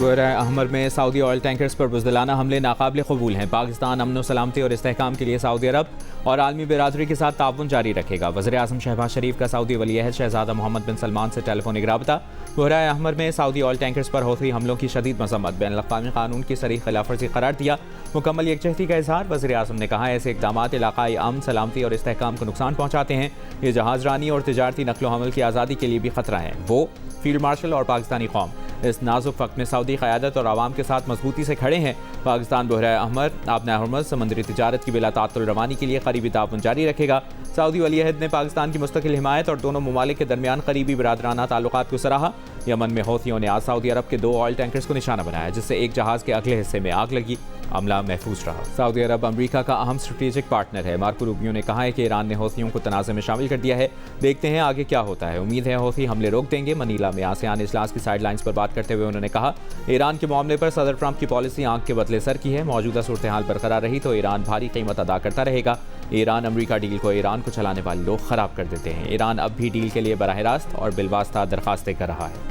बहरा अहमर में Saudi oil tankers पर बुज़दिलाना हमले नाकाबिल कबूल हैं। पाकिस्तान अमन सलामती और इस्तेहकाम के लिए सऊदी अरब और आलमी बिरादरी के साथ ताउन जारी रखेगा। वज़ीर आज़म शहबाज शरीफ का सऊदी वली-ए-अहद शहजादा मोहम्मद बिन सलमान से टेलीफोनिक राबता। बहरा अहमर में सऊदी ऑयल टैंकर्स पर होती हमलों की शदीद मज़म्मत, बैनुल-अक़वामी कानून की सरीह खिलाफवर्जी करार दिया। मुकम्मल यकजहती का इजहार। वज़ीर आज़म ने कहा, ऐसे इक़दामात इलाक़ाई अमन सलामती और इस्तेहकाम को नुकसान पहुँचाते हैं। ये जहाज़ रानी और तिजारती नकलो हमल की आज़ादी के लिए भी खतरा है। वो फील्ड मार्शल और पाकिस्तानी कौम इस नाजुक वक्त में सऊदी क़यादत और आवाम के साथ मजबूती से खड़े हैं। पाकिस्तान बहरा अहमर आबना हरमज़ समंदरी तिजारत की बिला ताअत्तुल रवानी के लिए करीबी ताउन जारी रखेगा। सऊदी वली-ए-अहद ने पाकिस्तान की मुस्तकिल हिमायत और दोनों ममालिक के दरमियान करीबी बिरादराना ताल्लुकात को सराहा। यमन में हौथियों ने आज सऊदी अरब के 2 ऑयल टैंकर्स को निशाना बनाया, जिससे एक जहाज़ के अगले हिस्से में आग लगी। अमला महफूज रहा। सऊदी अरब अमरीका का अहम स्ट्रेटेजिक पार्टनर है। मार्को रूबियो ने कहा है कि ईरान ने हौथियों को तनाज़े में शामिल कर दिया है। देखते हैं आगे क्या होता है। उम्मीद है हौथी हमले रोक देंगे। मनीला में आसियान इजलास की साइडलाइंस पर बात करते हुए उन्होंने कहा, ईरान के मामले पर सदर ट्रंप की पॉलिसी आंख के बदले सर की है। मौजूदा सूरत हाल बरकरार रही तो ईरान भारी कीमत अदा करता रहेगा। ईरान अमरीका डील को ईरान को चलाने वाले लोग खराब कर देते हैं। ईरान अब भी डील के लिए बराह रास्त और बिलवास्ता दरखास्तें कर रहा है।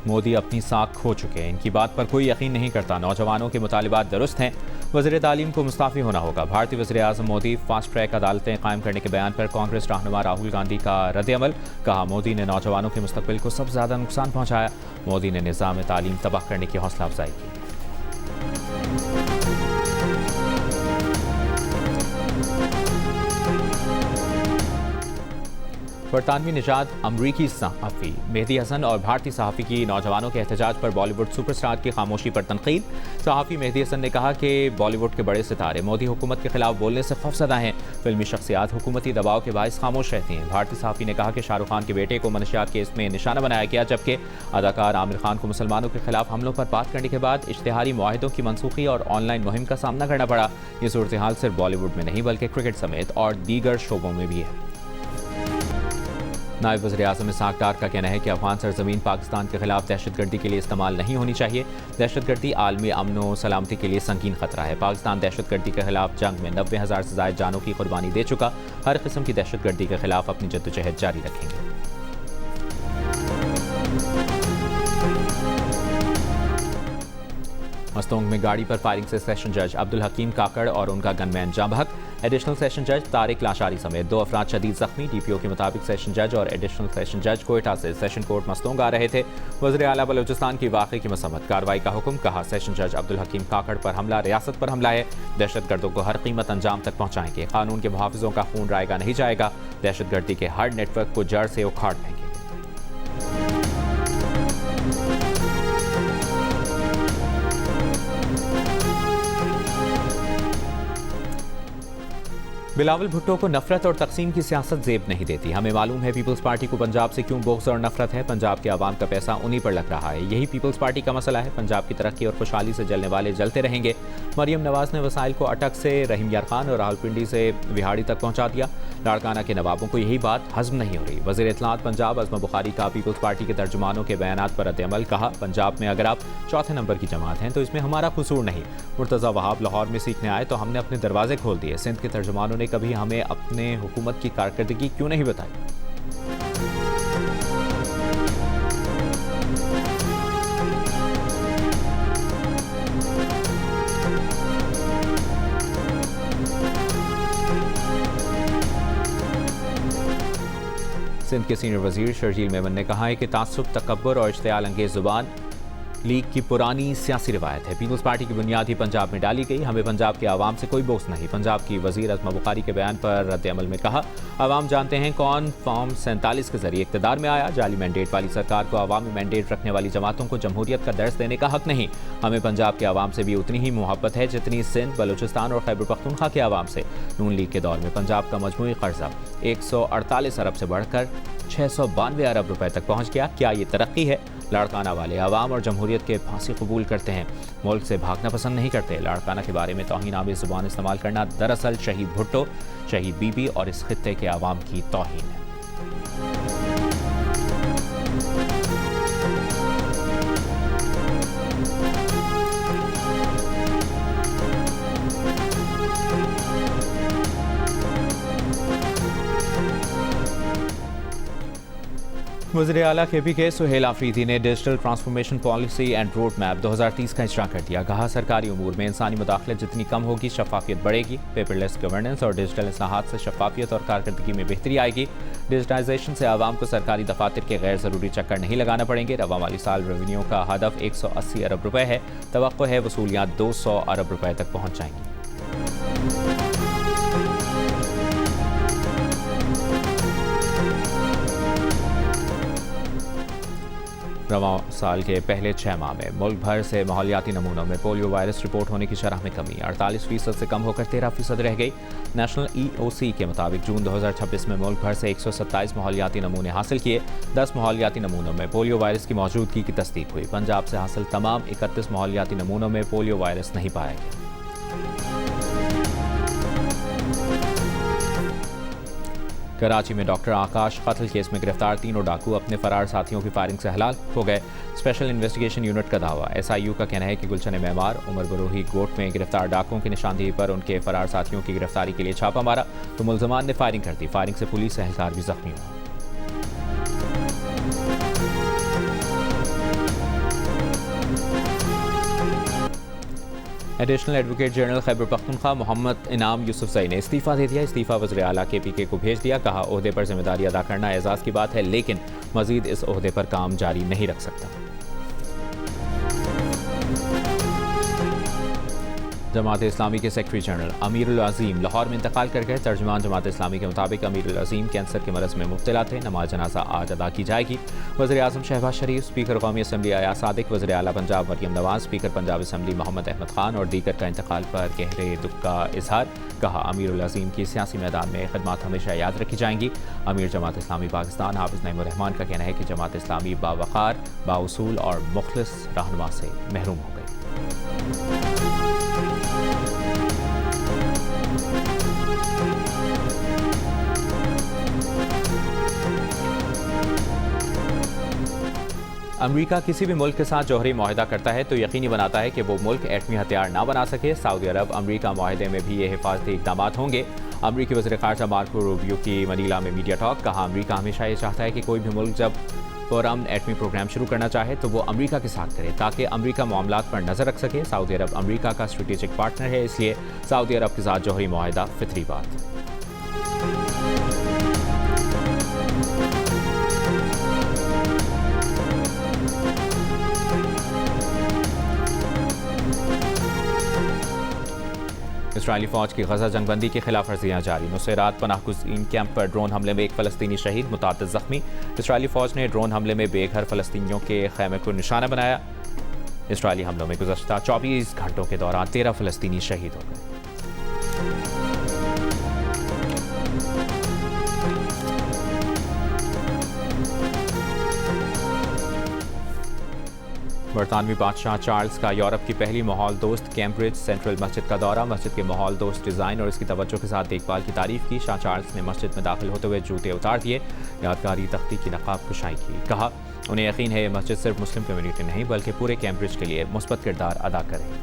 मोदी अपनी साख खो चुके हैं, इनकी बात पर कोई यकीन नहीं करता। नौजवानों के मुतालिबात दुरुस्त हैं। वज़ीर तालीम को मुस्ताफ़ी होना होगा। भारतीय वज़ीर आज़म मोदी फास्ट ट्रैक अदालतें कायम करने के बयान पर कांग्रेस रहनुमा राहुल गांधी का रद्द-ए-अमल। कहा, मोदी ने नौजवानों के मुस्तकबिल को सबसे ज़्यादा नुकसान पहुँचाया। मोदी ने निज़ाम तालीम तबाह करने की हौसला अफजाई की। बरतानवी निजात अमरीकी सहाफ़ी मेहदी हसन और भारतीय सहाफ़ी की नौजवानों के एहतजाज पर बॉलीवुड सुपरस्टार की खामोशी पर तनकीद। सहाफ़ी मेहदी हसन ने कहा कि बॉलीवुड के बड़े सितारे मोदी हुकूमत के खिलाफ बोलने से खौफज़दा हैं। फिल्मी शख्सियात हुकूमती दबाव के बायस खामोश रहती हैं। भारतीय सहाफ़ी ने कहा कि शाहरुख खान के बेटे को मनशियात केस में निशाना बनाया गया, जबकि अदाकार आमिर खान को मुसलमानों के खिलाफ हमलों पर बात करने के बाद इश्तिहारी मुआहिदों की मनसूखी और ऑनलाइन मुहिम का सामना करना पड़ा। ये सूरत हाल सिर्फ बॉलीवुड में नहीं बल्कि क्रिकेट समेत और दीगर शोबों में भी है। नायब वज़ीर आज़म इसहाक़ डार का कहना है कि अफ़गान सरज़मीन पाकिस्तान के खिलाफ दहशतगर्दी के लिए इस्तेमाल नहीं होनी चाहिए। दहशतगर्दी आलमी अमन व सलामती के लिए संगीन खतरा है। पाकिस्तान दहशतगर्दी के खिलाफ जंग में 90,000 से ज़ायद जानों की कुर्बानी दे चुका। हर किस्म की दहशतगर्दी के खिलाफ अपनी जद्दोजहद जारी रखेंगे। मस्तोंग में गाड़ी पर फायरिंग से सेशन जज अब्दुल हकीम काकड़ और उनका गनमैन जाँ बहक। एडिशनल सेशन जज तारिक लाशारी समेत 2 अफराद शदीद जख्मी। डीपीओ के मुताबिक सेशन जज और एडिशनल सेशन जज कोयटा से सेशन कोर्ट मस्तोंग आ रहे थे। वज़ीर आला बलूचिस्तान की वाक़े की मसम्मत, कार्रवाई का हुक्म। कहा, सेशन जज अब्दुल हकीम काकड़ पर हमला रियासत पर हमला है। दहशतगर्दों को हर कीमत अंजाम तक पहुँचाएंगे। कानून के मुहाफ़िज़ों का खून रायगा नहीं जाएगा। दहशतगर्दी के हर नेटवर्क को जड़ से उखाड़ देंगे। बिलावल भुट्टो को नफरत और तकसीम की सियासत जेब नहीं देती। हमें मालूम है पीपल्स पार्टी को पंजाब से क्यों बुग़्ज़ और नफरत है। पंजाब के आवाम का पैसा उन्हीं पर लग रहा है। यही पीपल्स पार्टी का मसला है। पंजाब की तरक्की और खुशहाली से जलने वाले जलते रहेंगे। मरियम नवाज ने वसाइल को अटक से रहीम यार खान और रावलपिंडी से विहाड़ी तक पहुँचा दिया। लाड़काना के नवाबों को यही बात हज़म नहीं हो रही। वज़ीर इत्तलात पंजाब अज़मा बुखारी का पीपल्स पार्टी के तर्जुमानों के बयानात पर रद्द-ए-अमल। कहा, पंजाब में अगर आप चौथे नंबर की जमात हैं तो इसमें हमारा कसूर नहीं। मुर्तज़ा वहाब लाहौर में सीखने आए तो हमने अपने दरवाजे खोल दिए। सिंध के तर्जुमानों ने कभी हमें अपने हुकूमत की कारकर्दगी क्यों नहीं बताई। सिंध के सीनियर वजीर शर्जील मेमन ने कहा है कि तासुब, तकब्बुर और इश्तियाल अंगेज जुबान लीग की पुरानी सियासी रिवायत है। पीपल्स पार्टी की बुनियाद ही पंजाब में डाली गई। हमें पंजाब के आवाम से कोई बोझ नहीं। पंजाब की वजीर अज़मा बुखारी के बयान पर रद्द-ए-अमल में कहा, आवाम जानते हैं कौन फॉर्म 47 के जरिए इक़्तिदार में आया। जाली मैंडेट वाली सरकार को अवामी मैंडेट रखने वाली जमातों को जमहूरियत का दर्स देने का हक नहीं। हमें पंजाब के आवाम से भी उतनी ही मोहब्बत है जितनी सिंध, बलूचिस्तान और खैबर पख्तूनख्वा के आवाम से। नून लीग के दौर में पंजाब का मजमूई कर्जा 148 अरब से बढ़कर 692 अरब रुपए तक पहुँच गया। क्या ये तरक्की है? लाड़काना वाले आवाम और जमहूरियत के फांसी कबूल करते हैं, मुल्क से भागना पसंद नहीं करते। लाड़काना के बारे में तौहीन आमेज़ ज़ुबान इस्तेमाल करना दरअसल शहीद भुट्टो, शहीद बीबी और इस खित्ते के आवाम की तौहीन है। वज़ीर आला KPK सुहेल आफरीदी ने digital transformation policy and road map 2030 का इजरा कर दिया। कहा सरकारी उमूर में इंसानी मुदाखलत जितनी कम होगी शफाफियत बढ़ेगी। पेपरलेस गवर्नेंस और डिजिटल इस्लाहात से शफाफियत और कारकर्दगी में बेहतरी आएगी। डिजिटाइजेशन से आवाम को सरकारी दफातर के गैर ज़रूरी चक्कर नहीं लगाना पड़ेंगे। रवा माली साल रेवेन्यू का हदफ 180 अरब रुपये है। तवक्को है वसूलियात 200 अरब रुपये तक पहुँच जाएंगी। रवा साल के पहले 6 माह में मुल्क भर से माहौलियाती नमूनों में पोलियो वायरस रिपोर्ट होने की शरह में कमी 48% से कम होकर 13% रह गई। नेशनल EOC के मुताबिक जून 2026 में मुल्क भर से 127 माहौलियाती नमूने हासिल किए। 10 माहौलियाती नमूनों में पोलियो वायरस की मौजूदगी की तस्दीक हुई। पंजाब से हासिल तमाम 31 माहौलियाती नमूनों में पोलियो वायरस नहीं पाया गया। कराची में डॉक्टर आकाश कत्ल केस में गिरफ्तार तीनों डाकू अपने फरार साथियों की फायरिंग से हलाक हो गए। स्पेशल इन्वेस्टिगेशन यूनिट का दावा। SIU का कहना है कि गुलशन मेमार उमर बरोही गोट में गिरफ्तार डाकुओं की निशानदेही पर उनके फरार साथियों की गिरफ्तारी के लिए छापा मारा तो मुल्जमान ने फायरिंग कर दी। फायरिंग से पुलिस एहलकार भी जख्मी हुआ। Additional advocate general Khyber Pakhtunkhwa Mohammad Inam Yousafzai ने इस्तीफ़ा दे दिया। इस्तीफ़ा वज़ीर आला KPK को भेज दिया। कहा ओहदे पर जिम्मेदारी अदा करना एजाज़ की बात है लेकिन मज़ीद इस ओहदे पर काम जारी नहीं रख सकता। जमात इस्लामी के सेक्रेटरी जनरल अमीरुल अज़ीम लाहौर में इंतकाल कर गए। तर्जुमान जमात इस्लामी के मुताबिक अमीरुल अज़ीम कैंसर के मरज़ में मुब्तला थे। नमाज जनाजा आज अदा की जाएगी। वज़ीर आज़म शहबाज शरीफ, स्पीकर कौमी असम्बली अयाज सादिक, वज़ीर आला पंजाब मरियम नवाज, स्पीकर पंजाब असम्बली मोहम्मद अहमद खान और दीगर का इंतकाल पर गहरे दुख का इजहार। कहा अमीरुल अज़ीम की सियासी मैदान में खिदमत हमेशा याद रखी जाएंगी। अमीर जमात इस्लामी पाकिस्तान हाफिज़ नईमुर रहमान का कहना है कि जमात इस्लामी बावक़ार, बाउसूल और मुखलिस रहनुमा से महरूम हो गई। अमेरिका किसी भी मुल्क के साथ जौहरी माहिदा करता है तो यकीनी बनाता है कि वो मुल्क एटमी हथियार ना बना सके। सऊदी अरब अमेरिका माहिदे में भी ये हिफाजती इक़दाम होंगे। अमेरिकी वज़ीर ख़ारजा मार्को रूबियो की मनीला में मीडिया टॉक। कहा अमेरिका हमेशा ये चाहता है कि कोई भी मुल्क जब पुरअमन एटमी प्रोग्राम शुरू करना चाहे तो वो अमेरिका के साथ करे ताकि अमेरिका मामलात पर नज़र रख सके। सऊदी अरब अमेरिका का स्ट्रेटेजिक पार्टनर है, इसलिए सऊदी अरब के साथ जौहरी माहिदा फितरी बात। इसराइली फ़ौज की गजा जंगबंदी की खिलाफ वर्जियाँ जारी। नुसैरात पनाहगुज़ीन कैंप पर ड्रोन हमले में एक फ़लस्तीनी शहीद, मुतअद्दिद ज़ख्मी। इसराइली फ़ौज ने ड्रोन हमले में बेघर फ़लस्तीनियों के खैमे को निशाना बनाया। इसराइली हमलों में गुज़श्ता 24 घंटों के दौरान 13 फ़लस्तीनी शहीद हो गए। बरतानवी बादशाह चार्ल्स का यूरोप की पहली माहौल दोस्त कैम्ब्रिज सेंट्रल मस्जिद का दौरा। मस्जिद के माहौल दोस्त डिज़ाइन और इसकी तवज्जो के साथ देखभाल की तारीफ की। शाह चार्ल्स ने मस्जिद में दाखिल होते हुए जूते उतार दिए, यादगारी तख्ती की नकाब कुशाई की। कहा उन्हें यकीन है ये मस्जिद सिर्फ मुस्लिम कम्युनिटी नहीं बल्कि पूरे कैम्ब्रिज के लिए मुस्बत किरदार अदा करेगी।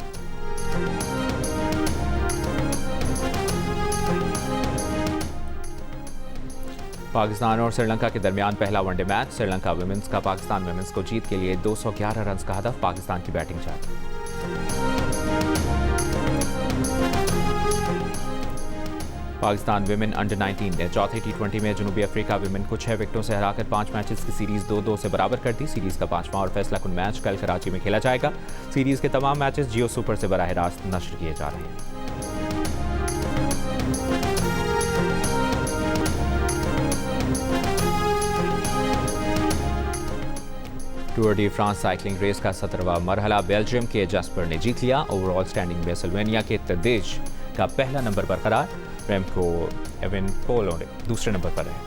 पाकिस्तान और श्रीलंका के दरमियान पहला वनडे मैच। श्रीलंका विमेंस का पाकिस्तान विमेंस को जीत के लिए 211 रन का हदफ। पाकिस्तान की बैटिंग जारी। पाकिस्तान विमेन अंडर 19 ने चौथे T20 में जनूबी अफ्रीका विमेन को 6 विकेटों से हराकर 5 मैचेस की सीरीज 2-2 से बराबर कर दी। सीरीज का 5वां और फैसला कुन मैच कल कराची में खेला जाएगा। सीरीज के तमाम मैचेस जियो सुपर से बराह रास्त नश्र किए जा रहे हैं। Tour de France cycling race का 17वां मरहला बेल्जियम के जस्पर ने जीत लिया। ओवरऑल स्टैंडिंग में स्लोवेनिया के तदेश का पहला नंबर बरकरार। रेमको एवेनपोलो दूसरे नंबर पर है।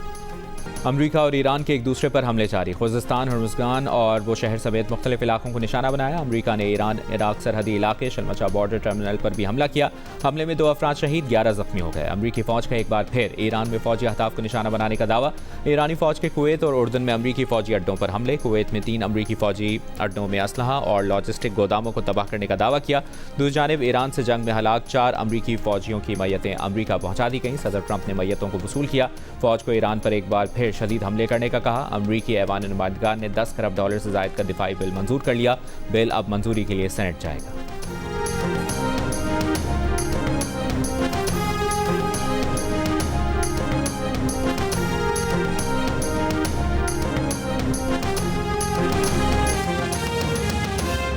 अमेरिका और ईरान के एक दूसरे पर हमले जारी। खुज़िस्तान, हर्मुज़गान और वो शहर समेत मुख्तलिफ इलाकों को निशाना बनाया। अमेरिका ने ईरान इराक सरहदी इलाके शलमचा बॉर्डर टर्मिनल पर भी हमला किया। हमले में 2 अफराद शहीद, 11 जख्मी हो गए। अमेरिकी फ़ौज का एक बार फिर ईरान में फ़ौजी अहदाफ को निशाना बनाने का दावा। ईरानी फ़ौज के कुवैत और उर्दन में अमेरिकी फ़ौजी अड्डों पर हमले। कुवैत में 3 अमेरिकी फ़ौजी अड्डों में असलहा और लॉजिस्टिक गोदामों को तबाह करने का दावा किया। दूसरी जानिब ईरान से जंग में हलाक 4 अमेरिकी फ़ौजियों की मैयतें अमेरिका पहुँचा दी गईं। सदर ट्रंप ने मैयतों को वसूल किया। फ़ौज को ईरान पर एक बार फिर पर शदीद हमले करने का कहा। अमरीकी ऐवान नुमाइंदगान ने $10 खरब से जायद का दिफाई बिल मंजूर कर लिया। बिल अब मंजूरी के लिए सेनेट जाएगा।